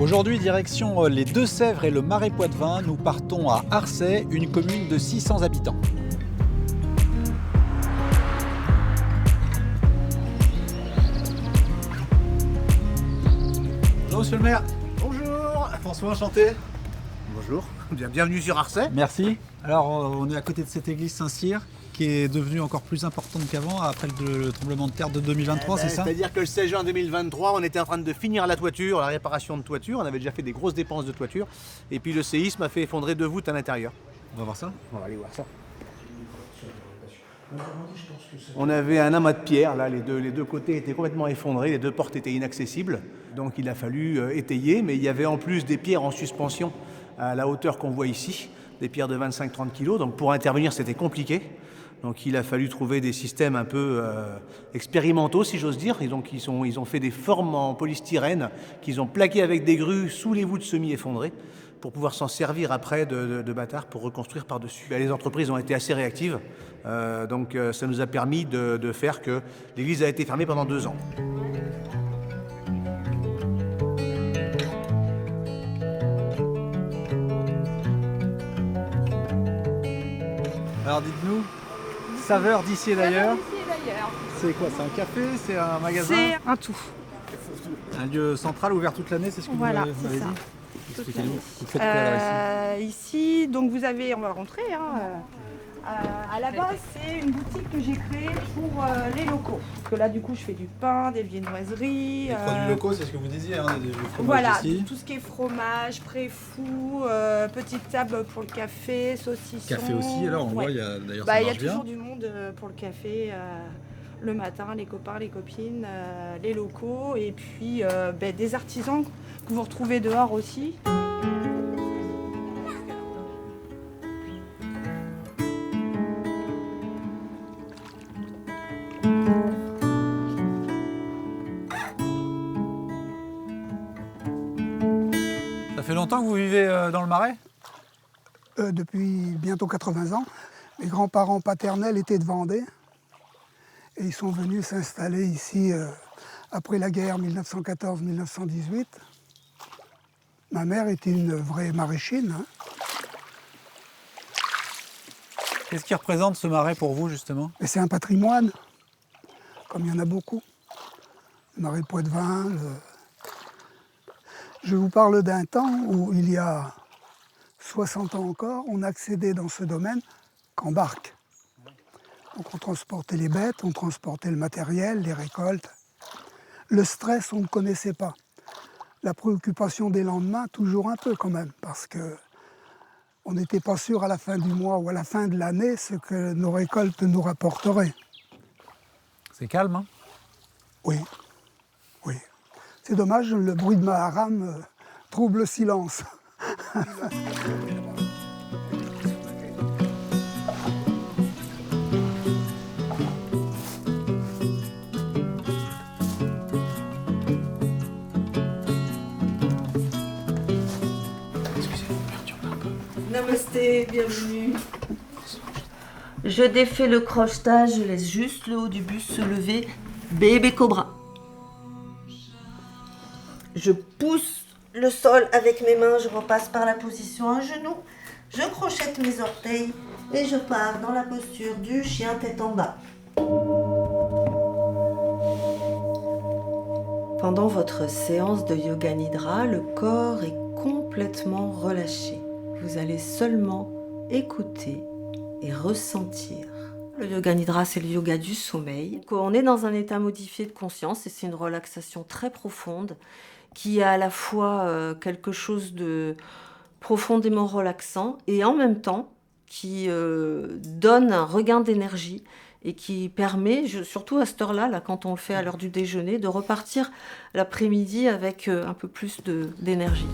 Aujourd'hui, direction les Deux-Sèvres et le Marais Poitevin, nous partons à Arcey, une commune de 600 habitants. Bonjour monsieur le maire. Bonjour. François, enchanté. Bonjour, bienvenue sur Arcey. Merci. Alors on est à côté de cette église Saint-Cyr qui est devenue encore plus importante qu'avant après le tremblement de terre de 2023, c'est ça? C'est-à-dire que le 16 juin 2023, on était en train de finir la toiture, la réparation de toiture. On avait déjà fait des grosses dépenses de toiture. Et puis le séisme a fait effondrer 2 voûtes à l'intérieur. On va voir ça. On va aller voir ça. On avait un amas de pierre, là, les deux côtés étaient complètement effondrés, les 2 portes étaient inaccessibles. Donc il a fallu étayer, mais il y avait en plus des pierres en suspension à la hauteur qu'on voit ici, des pierres de 25-30 kg. Donc pour intervenir, c'était compliqué. Donc il a fallu trouver des systèmes un peu expérimentaux, si j'ose dire. Et donc ils ont fait des formes en polystyrène qu'ils ont plaquées avec des grues sous les voûtes semi-effondrées pour pouvoir s'en servir après de bâtard pour reconstruire par-dessus. Les entreprises ont été assez réactives, donc ça nous a permis de faire que l'église a été fermée pendant 2 ans. Alors dites-nous, saveur d'ici et d'ailleurs. d'ailleurs. C'est quoi? C'est un café? C'est un magasin? C'est un tout. Un lieu central ouvert toute l'année, c'est ce que Voilà, vous m'avez c'est ça. dit? Expliquez-nous. Vous faites quoi alors ici? Ici, donc vous avez, on va rentrer. À la base, c'est une boutique que j'ai créée pour les locaux. Parce que là, du coup, je fais du pain, des viennoiseries. Les produits locaux, c'est ce que vous disiez, hein, des fromages Voilà, ici. tout ce qui est fromage, préfou, petite table pour le café, saucisson. Café aussi, alors on Ouais. voit, il y a d'ailleurs Bah, ça il y a marche bien. toujours du monde pour le café le matin, les copains, les copines, les locaux et puis des artisans que vous retrouvez dehors aussi. Ça fait longtemps que vous vivez dans le Marais? Depuis bientôt 80 ans. Mes grands-parents paternels étaient de Vendée et ils sont venus s'installer ici après la guerre 1914-1918. Ma mère était une vraie maraîchine. Hein. Qu'est-ce qui représente ce Marais pour vous, justement? Et c'est un patrimoine, comme il y en a beaucoup. Le Marais Poitevin. Je vous parle d'un temps où il y a 60 ans encore, on accédait dans ce domaine qu'en barque. Donc on transportait les bêtes, on transportait le matériel, les récoltes. Le stress, on ne connaissait pas. La préoccupation des lendemains, toujours un peu quand même, parce que on n'était pas sûr à la fin du mois ou à la fin de l'année ce que nos récoltes nous rapporteraient. C'est calme, hein? Oui, oui. C'est dommage, le bruit de ma rame trouble le silence. Namasté, bienvenue. Je défais le crochetage, je laisse juste le haut du buste se lever. Bébé cobra. Je pousse le sol avec mes mains, je repasse par la position à genoux. Je crochette mes orteils et je pars dans la posture du chien tête en bas. Pendant votre séance de yoga nidra, le corps est complètement relâché. Vous allez seulement écouter et ressentir. Le yoga nidra, c'est le yoga du sommeil. Donc, on est dans un état modifié de conscience et c'est une relaxation très profonde qui a à la fois quelque chose de profondément relaxant et en même temps qui donne un regain d'énergie et qui permet, surtout à cette heure-là, là, quand on le fait à l'heure du déjeuner, de repartir l'après-midi avec un peu plus d'énergie.